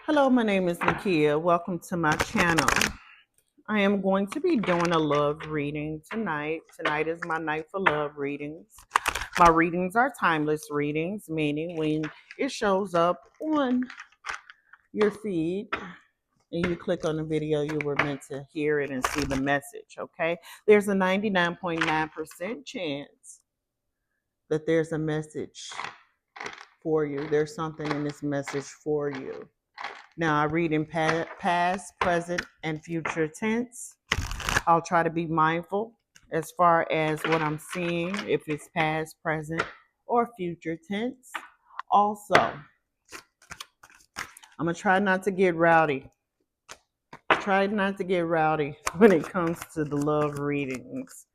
Hello, my name is Nakia. Welcome to my channel. I am going to be doing a love reading tonight. Tonight is my night for love readings. My readings are timeless readings, meaning when it shows up on your feed and you click on the video, you were meant to hear it and see the message, okay? There's a 99.9% chance that there's a message for you. There's something in this message for you. Now, I read in past, present, and future tense. I'll try to be mindful as far as what I'm seeing, if it's past, present, or future tense. Also, I'm going to try not to get rowdy. Try not to get rowdy when it comes to the love readings.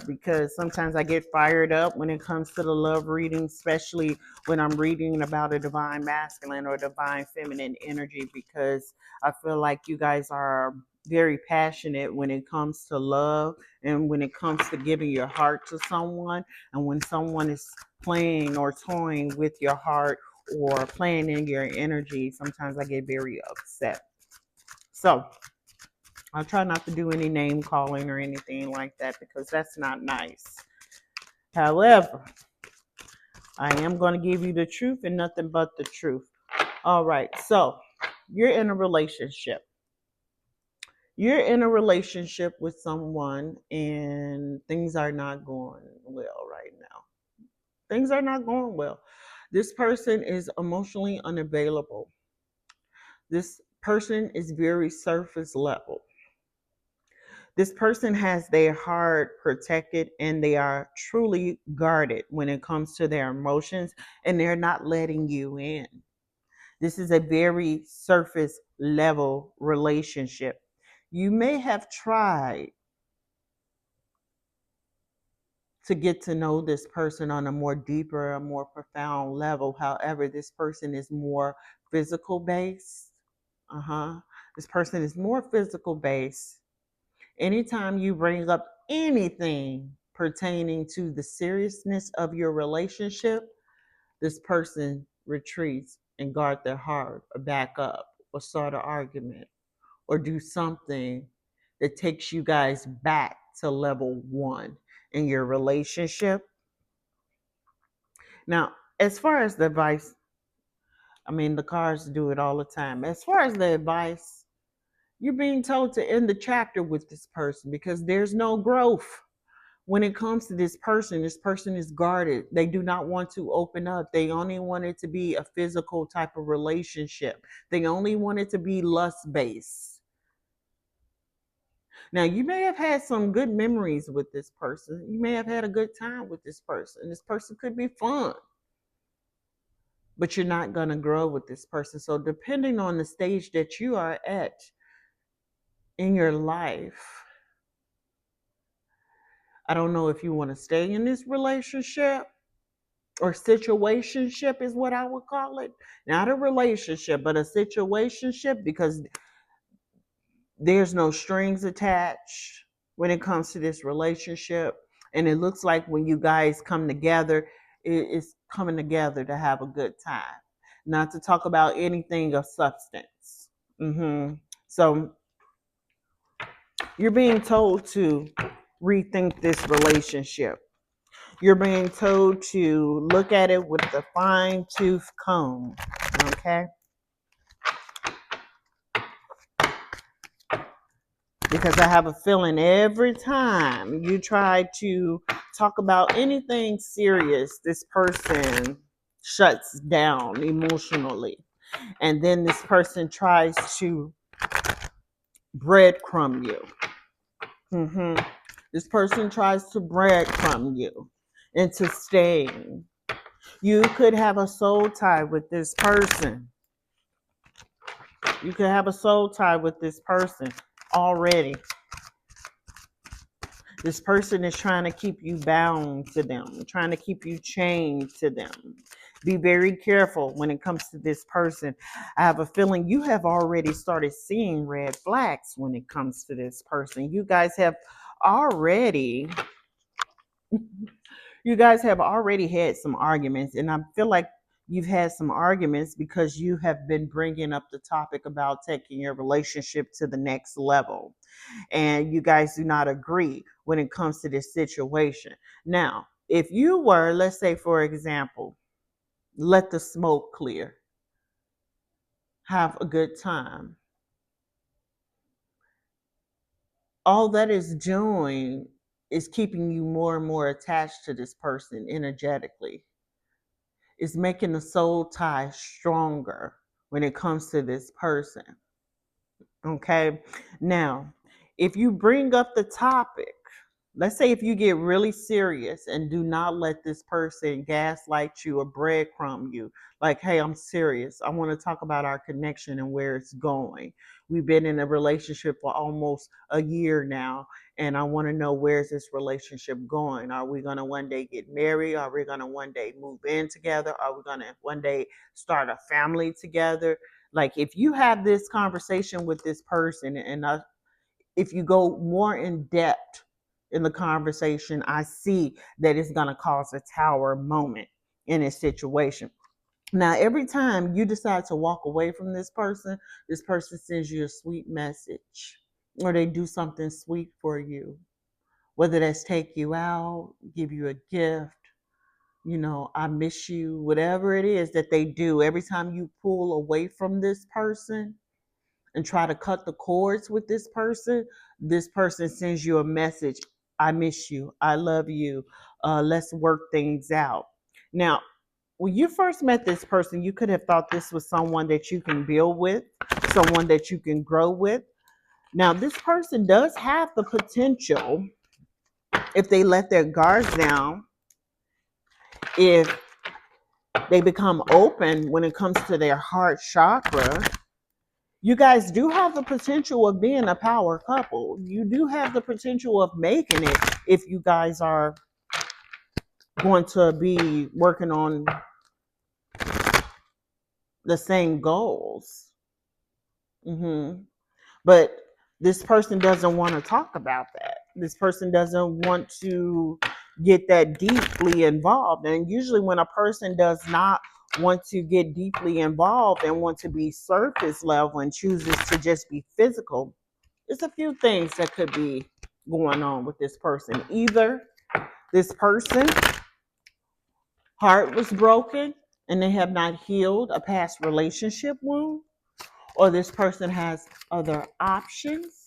Because sometimes I get fired up when it comes to the love reading, especially when I'm reading about a divine masculine or divine feminine energy, because I feel like you guys are very passionate when it comes to love and when it comes to giving your heart to someone. And when someone is playing or toying with your heart or playing in your energy, sometimes I get very upset. So I'll try not to do any name calling or anything like that because that's not nice. However, I am going to give you the truth and nothing but the truth. All right, so you're in a relationship. You're in a relationship with someone and things are not going well right now. Things are not going well. This person is emotionally unavailable. This person is very surface level. This person has their heart protected and they are truly guarded when it comes to their emotions, and they're not letting you in. This is a very surface level relationship. You may have tried to get to know this person on a more deeper, a more profound level. However, this person is more physical based. This person is more physical based. Anytime you bring up anything pertaining to the seriousness of your relationship, this person retreats and guard their heart or back up or start an argument or do something that takes you guys back to level one in your relationship. Now, as far as the advice, the cards do it all the time. As far as the advice, you're being told to end the chapter with this person because there's no growth. When it comes to this person is guarded. They do not want to open up. They only want it to be a physical type of relationship. They only want it to be lust based. Now, you may have had some good memories with this person. You may have had a good time with this person. This person could be fun, but you're not going to grow with this person. So, depending on the stage that you are at in your life, I don't know if you want to stay in this relationship or situationship is what I would call it. Not a relationship, but a situationship, because there's no strings attached when it comes to this relationship. And it looks like when you guys come together, it's coming together to have a good time, not to talk about anything of substance. So you're being told to rethink this relationship. You're being told to look at it with a fine-tooth comb, okay? Because I have a feeling every time you try to talk about anything serious, this person shuts down emotionally. And then this person tries to breadcrumb you. This person tries to breadcrumb you into staying. You could have a soul tie with this person. You could have a soul tie with this person already. This person is trying to keep you bound to them, trying to keep you chained to them. Be very careful when it comes to this person. I have a feeling you have already started seeing red flags when it comes to this person. You guys have already had some arguments, and I feel like you've had some arguments because you have been bringing up the topic about taking your relationship to the next level. And you guys do not agree when it comes to this situation. Now, if you were, let's say, for example, let the smoke clear, have a good time, all that is doing is keeping you more and more attached to this person energetically. It's making the soul tie stronger when it comes to this person. Okay. Now, if you bring up the topic, let's say if you get really serious and do not let this person gaslight you or breadcrumb you, like, hey, I'm serious. I want to talk about our connection and where it's going. We've been in a relationship for almost a year now, and I want to know, where's this relationship going? Are we going to one day get married? Are we going to one day move in together? Are we going to one day start a family together? Like, if you have this conversation with this person, and if you go more in depth in the conversation, I see that it's going to cause a tower moment in a situation. Now, every time you decide to walk away from this person sends you a sweet message, or they do something sweet for you, whether that's take you out, give you a gift, I miss you, whatever it is that they do. Every time you pull away from this person and try to cut the cords with this person sends you a message. I miss you. I love you. Let's work things out. Now, when you first met this person, you could have thought this was someone that you can build with, someone that you can grow with. Now, this person does have the potential, if they let their guards down, if they become open when it comes to their heart chakra, you guys do have the potential of being a power couple. You do have the potential of making it if you guys are going to be working on the same goals. But this person doesn't want to talk about that. This person doesn't want to get that deeply involved. And usually, when a person does not want to get deeply involved and want to be surface level and chooses to just be physical, there's a few things that could be going on with this person. Either this person heart was broken and they have not healed a past relationship wound, or this person has other options,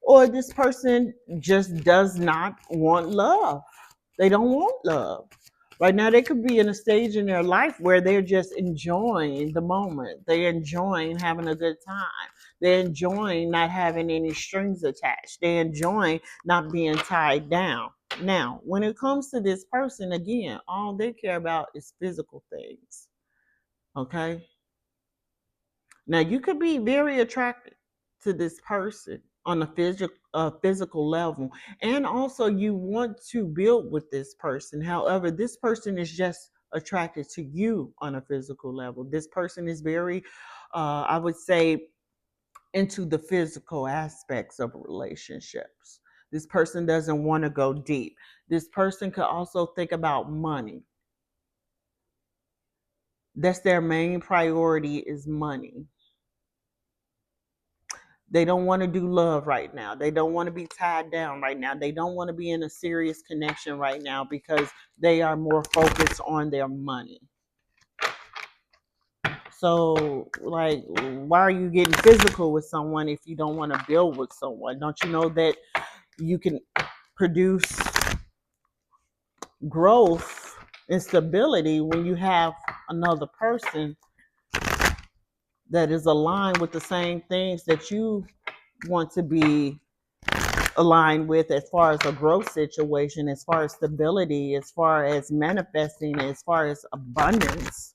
or this person just does not want love. They don't want love. Right now, they could be in a stage in their life where they're just enjoying the moment. They're enjoying having a good time. They're enjoying not having any strings attached. They're enjoying not being tied down. Now, when it comes to this person, again, all they care about is physical things. Okay? Now, you could be very attracted to this person on a physical level, and also you want to build with this person. However, this person is just attracted to you on a physical level. This person is very, I would say, into the physical aspects of relationships. This person doesn't want to go deep. This person could also think about money. That's their main priority, is money. They don't want to do love right now. They don't want to be tied down right now. They don't want to be in a serious connection right now because they are more focused on their money. So, like, why are you getting physical with someone if you don't want to build with someone? Don't you know that you can produce growth and stability when you have another person that is aligned with the same things that you want to be aligned with, as far as a growth situation, as far as stability, as far as manifesting, as far as abundance?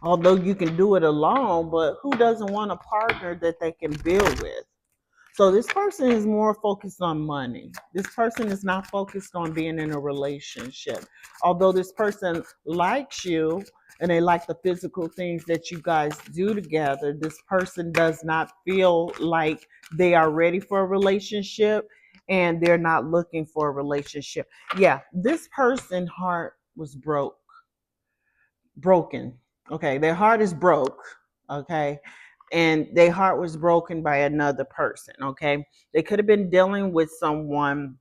Although you can do it alone, but who doesn't want a partner that they can build with? So this person is more focused on money. This person is not focused on being in a relationship. Although this person likes you and they like the physical things that you guys do together, this person does not feel like they are ready for a relationship, and they're not looking for a relationship. Yeah, this person's heart was broke. broken. Okay, their heart is broke. Okay, and their heart was broken by another person. Okay, they could have been dealing with someone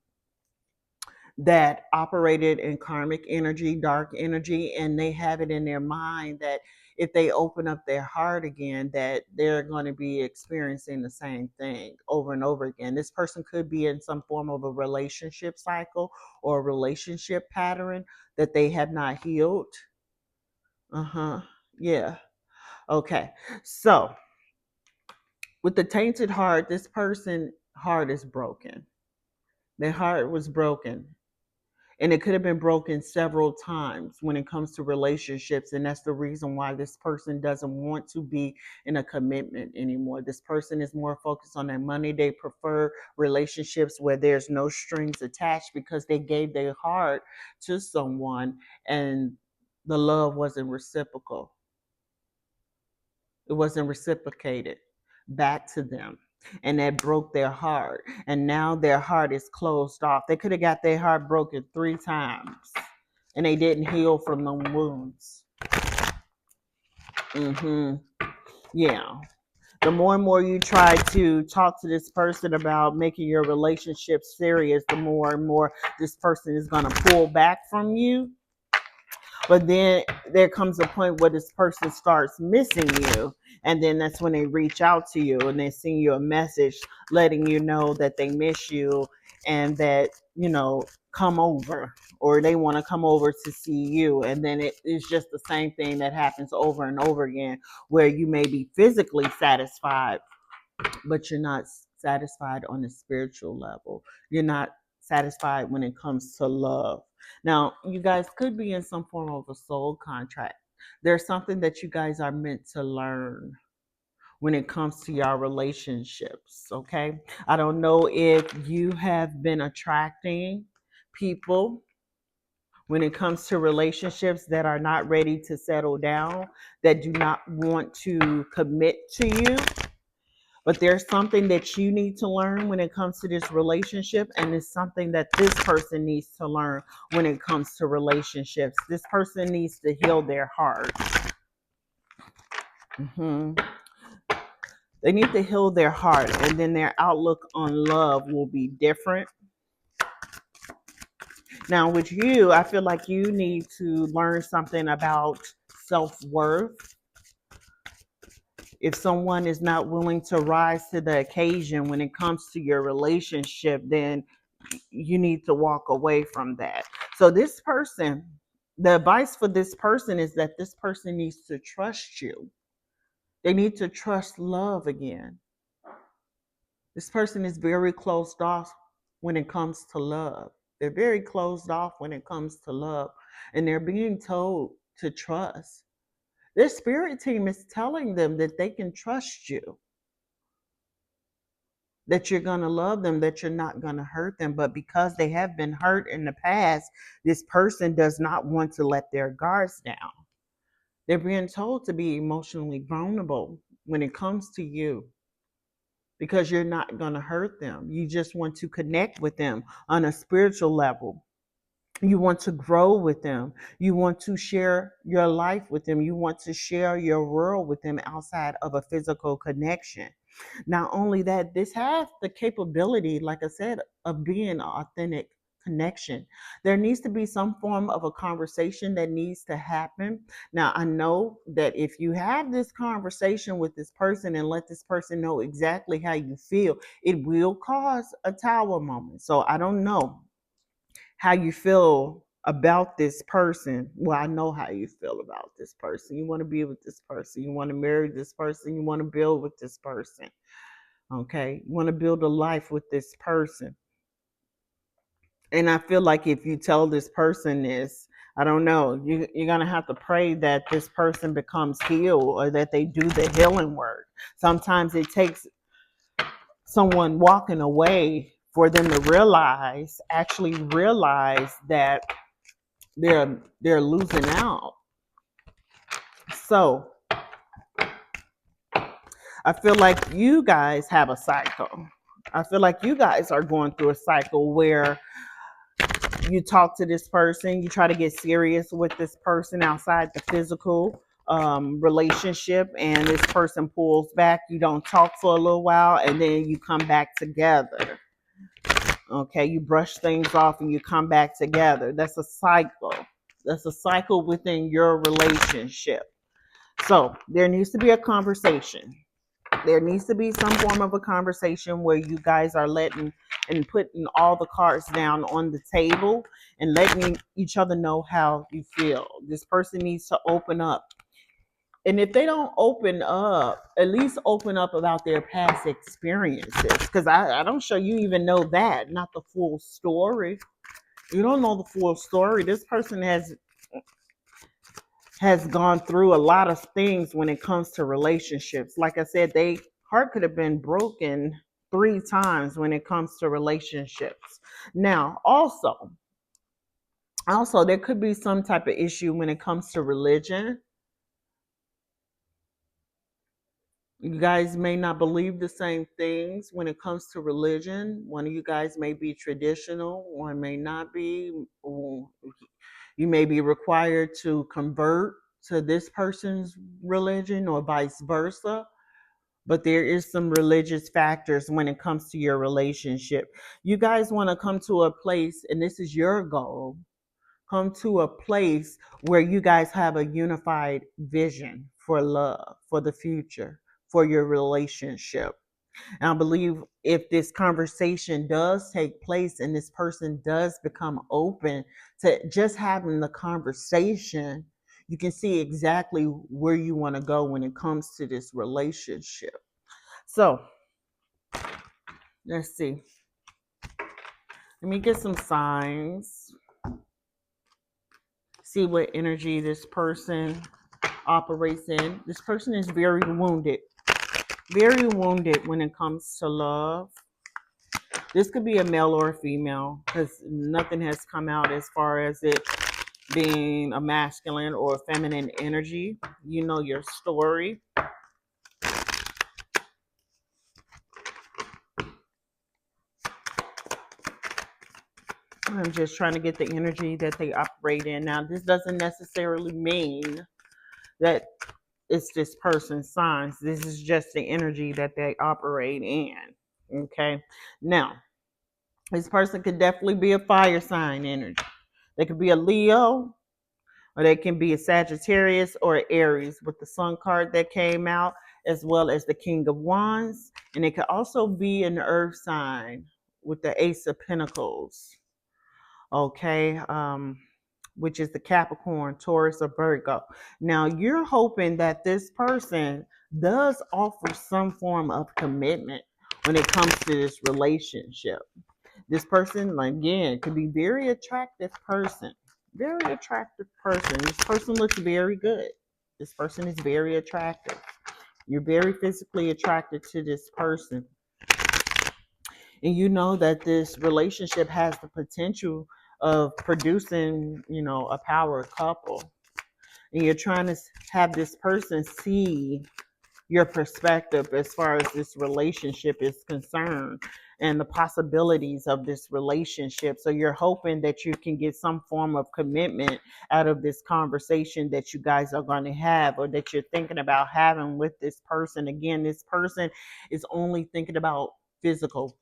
that operated in karmic energy, dark energy, and they have it in their mind that if they open up their heart again, that they're going to be experiencing the same thing over and over again. This person could be in some form of a relationship cycle or a relationship pattern that they have not healed. Uh-huh. Yeah. Okay. So with the tainted heart, this person heart is broken. Their heart was broken. And it could have been broken several times when it comes to relationships. And that's the reason why this person doesn't want to be in a commitment anymore. This person is more focused on their money. They prefer relationships where there's no strings attached because they gave their heart to someone and the love wasn't reciprocal. It wasn't reciprocated back to them. And that broke their heart. And now their heart is closed off. They could have got their heart broken 3 times and they didn't heal from the wounds. Yeah. The more and more you try to talk to this person about making your relationship serious, the more and more this person is going to pull back from you. But then there comes a point where this person starts missing you. And then that's when they reach out to you and they send you a message letting you know that they miss you and that, come over, or they want to come over to see you. And then it is just the same thing that happens over and over again, where you may be physically satisfied, but you're not satisfied on a spiritual level. You're not satisfied when it comes to love. Now, you guys could be in some form of a soul contract. There's something that you guys are meant to learn when it comes to your relationships, okay? I don't know if you have been attracting people when it comes to relationships that are not ready to settle down, that do not want to commit to you. But there's something that you need to learn when it comes to this relationship, and it's something that this person needs to learn when it comes to relationships. This person needs to heal their heart. They need to heal their heart, and then their outlook on love will be different. Now, with you, I feel like you need to learn something about self-worth. If someone is not willing to rise to the occasion when it comes to your relationship, then you need to walk away from that. So this person, the advice for this person is that this person needs to trust you. They need to trust love again. This person is very closed off when it comes to love. They're very closed off when it comes to love, and they're being told to trust. Their spirit team is telling them that they can trust you, that you're going to love them, that you're not going to hurt them. But because they have been hurt in the past, this person does not want to let their guards down. They're being told to be emotionally vulnerable when it comes to you because you're not going to hurt them. You just want to connect with them on a spiritual level. You want to grow with them. You want to share your life with them. You want to share your world with them outside of a physical connection. Not only that, this has the capability, like I said, of being an authentic connection. There needs to be some form of a conversation that needs to happen. Now, I know that if you have this conversation with this person and let this person know exactly how you feel, it will cause a tower moment. So I don't know how you feel about this person. Well, I know how you feel about this person. You want to be with this person. You want to marry this person. You want to build with this person. Okay. You want to build a life with this person. And I feel like if you tell this person this, I don't know, you're going to have to pray that this person becomes healed or that they do the healing work. Sometimes it takes someone walking away for them to actually realize that they're losing out. So I feel like you guys have a cycle. I feel like you guys are going through a cycle where you talk to this person, you try to get serious with this person outside the physical relationship, and this person pulls back. You don't talk for a little while, and then you come back together. Okay, you brush things off and you come back together. That's a cycle. That's a cycle within your relationship. So there needs to be a conversation. There needs to be some form of a conversation where you guys are letting and putting all the cards down on the table and letting each other know how you feel. This person needs to open up. And if they don't open up, at least open up about their past experiences. Because I don't sure you even know that, not the full story. You don't know the full story. This person has gone through a lot of things when it comes to relationships. Like I said, they heart could have been broken 3 times when it comes to relationships. Now, also there could be some type of issue when it comes to religion. You guys may not believe the same things when it comes to religion. One of you guys may be traditional, one may not be. You may be required to convert to this person's religion or vice versa. But there is some religious factors when it comes to your relationship. You guys want to come to a place, and this is your goal, come to a place where you guys have a unified vision for love, for the future, for your relationship. And I believe if this conversation does take place and this person does become open to just having the conversation, you can see exactly where you want to go when it comes to this relationship. So let's see. Let me get some signs. See what energy this person operates in. This person is very wounded when it comes to love. This could be a male or a female because nothing has come out as far as it being a masculine or a feminine energy. You know your story. I'm just trying to get the energy that they operate in. Now, this doesn't necessarily mean that it's this person's signs. This is just the energy that they operate in. Okay. Now, this person could definitely be a fire sign energy. They could be a Leo, or they can be a Sagittarius or Aries with the Sun card that came out, as well as the King of Wands. And it could also be an Earth sign with the Ace of Pentacles. Okay. Which is the Capricorn, Taurus, or Virgo. Now, you're hoping that this person does offer some form of commitment when it comes to this relationship. This person, again, could be very attractive person. Very attractive person. This person looks very good. This person is very attractive. You're very physically attracted to this person. And you know that this relationship has the potential of producing, a power couple. And you're trying to have this person see your perspective as far as this relationship is concerned and the possibilities of this relationship. So you're hoping that you can get some form of commitment out of this conversation that you guys are going to have, or that you're thinking about having with this person. Again, this person is only thinking about physical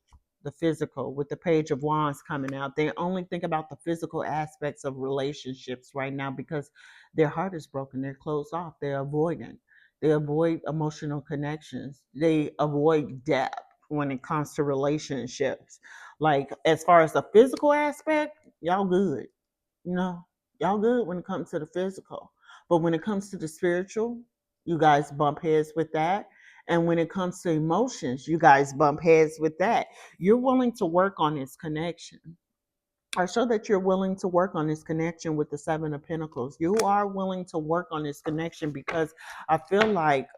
the physical with the Page of Wands coming out. They only think about the physical aspects of relationships right now because their heart is broken. They're closed off. They're avoidant. They avoid emotional connections. They avoid depth when it comes to relationships. Like, as far as the physical aspect, y'all good. You know, y'all good when it comes to the physical. But when it comes to the spiritual, you guys bump heads with that. And when it comes to emotions, you guys bump heads with that. You're willing to work on this connection. I show that you're willing to work on this connection with the Seven of Pentacles. You are willing to work on this connection because I feel like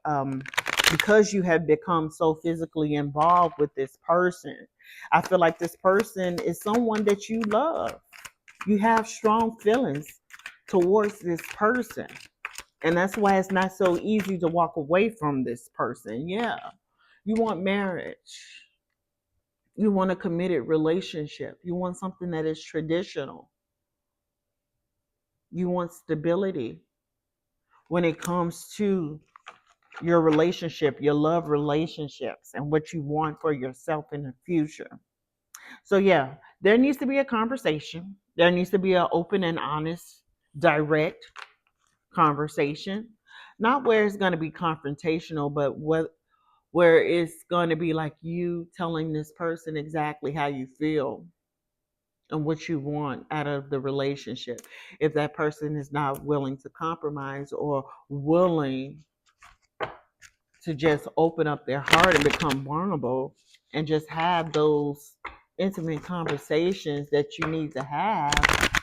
because you have become so physically involved with this person, I feel like this person is someone that you love. You have strong feelings towards this person. And that's why it's not so easy to walk away from this person. Yeah. You want marriage. You want a committed relationship. You want something that is traditional. You want stability when it comes to your relationship, your love relationships, and what you want for yourself in the future. So, yeah, there needs to be a conversation. There needs to be an open and honest, direct conversation. Not where it's going to be confrontational, but where it's going to be like you telling this person exactly how you feel and what you want out of the relationship. If that person is not willing to compromise or willing to just open up their heart and become vulnerable and just have those intimate conversations that you need to have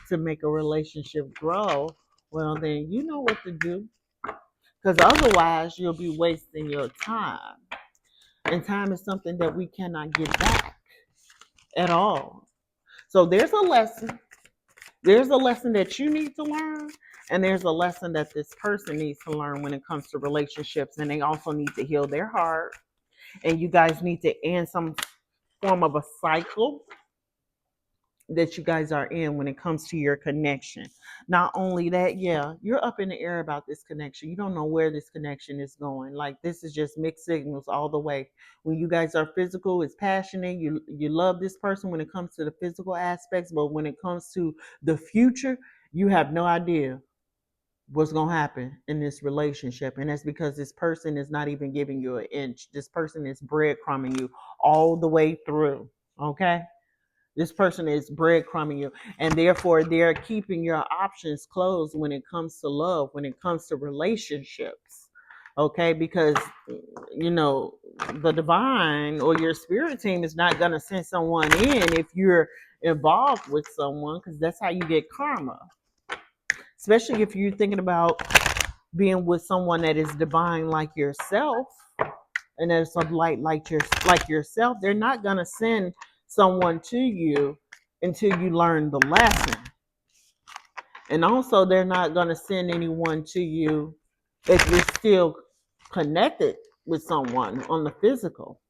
to make a relationship grow, well, then you know what to do. Because otherwise, you'll be wasting your time. And time is something that we cannot get back at all. So there's a lesson. There's a lesson that you need to learn, and there's a lesson that this person needs to learn when it comes to relationships. And they also need to heal their heart. And you guys need to end some form of a cycle that you guys are in when it comes to your connection. Not only that, yeah, you're up in the air about this connection. You don't know where this connection is going. Like, this is just mixed signals all the way. When you guys are physical, it's passionate. You love this person when it comes to the physical aspects, but when it comes to the future, you have no idea what's going to happen in this relationship. And that's because this person is not even giving you an inch. This person is breadcrumbing you all the way through. Okay? This person is breadcrumbing you, and therefore they're keeping your options closed when it comes to love, when it comes to relationships. Okay? Because, the divine or your spirit team is not going to send someone in if you're involved with someone, because that's how you get karma. Especially if you're thinking about being with someone that is divine like yourself, and there's some light like yourself. They're not gonna send someone to you until you learn the lesson. And also, they're not gonna send anyone to you if you're still connected with someone on the physical.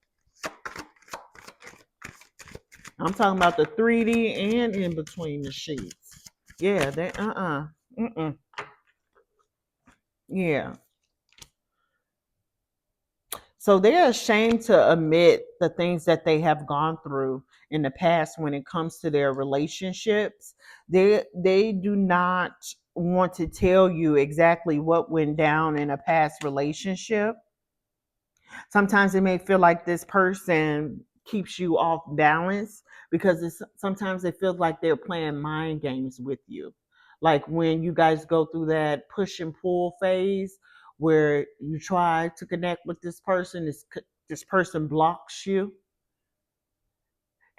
I'm talking about the 3D and in between the sheets. Yeah, they yeah. So they're ashamed to admit the things that they have gone through in the past when it comes to their relationships. They do not want to tell you exactly what went down in a past relationship. Sometimes it may feel like this person keeps you off balance because sometimes it feels like they're playing mind games with you. Like when you guys go through that push and pull phase where you try to connect with this person, this person blocks you,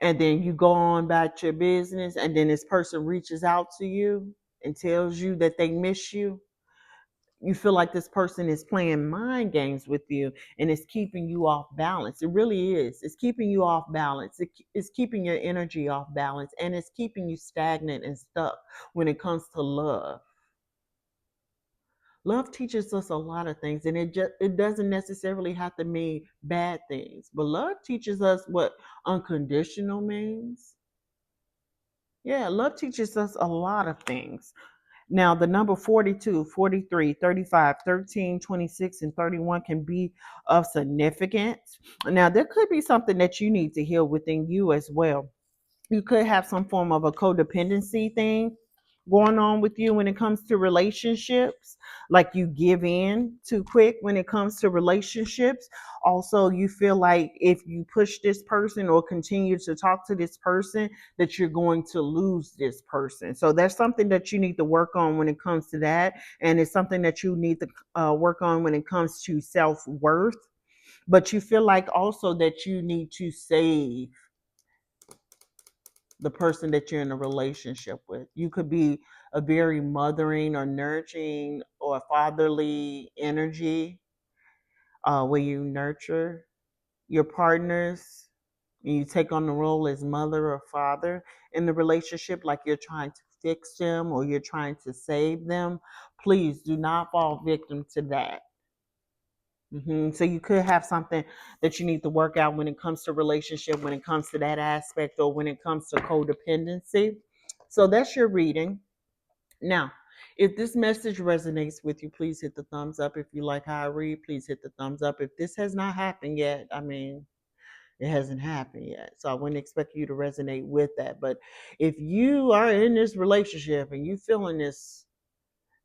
and then you go on about your business, and then this person reaches out to you and tells you that they miss you. You feel like this person is playing mind games with you and it's keeping you off balance. It really is. It's keeping you off balance. It's keeping your energy off balance, and it's keeping you stagnant and stuck when it comes to love. Love teaches us a lot of things, and it doesn't necessarily have to mean bad things. But love teaches us what unconditional means. Yeah, love teaches us a lot of things. Now, the number 42, 43, 35, 13, 26, and 31 can be of significance. Now, there could be something that you need to heal within you as well. You could have some form of a codependency thing going on with you when it comes to relationships, like you give in too quick when it comes to relationships. Also, you feel like if you push this person or continue to talk to this person, that you're going to lose this person. So that's something that you need to work on when it comes to that, and it's something that you need to work on when it comes to self-worth. But you feel like also that you need to save the person that you're in a relationship with. You could be a very mothering or nurturing or fatherly energy, where you nurture your partners and you take on the role as mother or father in the relationship, like you're trying to fix them or you're trying to save them. Please do not fall victim to that. So you could have something that you need to work out when it comes to relationship, when it comes to that aspect, or when it comes to codependency. So that's your reading. Now, If this message resonates with you, please hit the thumbs up. If you like how I read, please hit the thumbs up. If this has not happened yet, I mean, it hasn't happened yet. So I wouldn't expect you to resonate with that. But if you are in this relationship and you feeling this,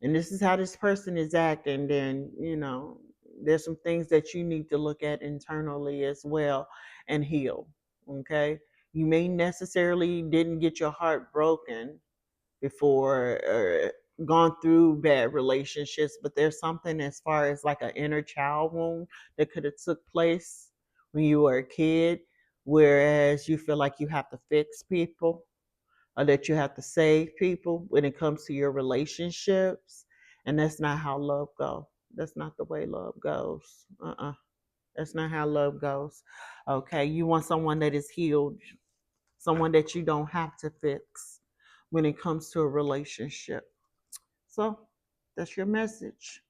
and this is how this person is acting, then, there's some things that you need to look at internally as well and heal. Okay. You may necessarily didn't get your heart broken before or gone through bad relationships, but there's something as far as like an inner child wound that could have took place when you were a kid, whereas you feel like you have to fix people or that you have to save people when it comes to your relationships. And that's not how love goes. That's not the way love goes. That's not how love goes. Okay, you want someone that is healed, someone that you don't have to fix when it comes to a relationship. So that's your message.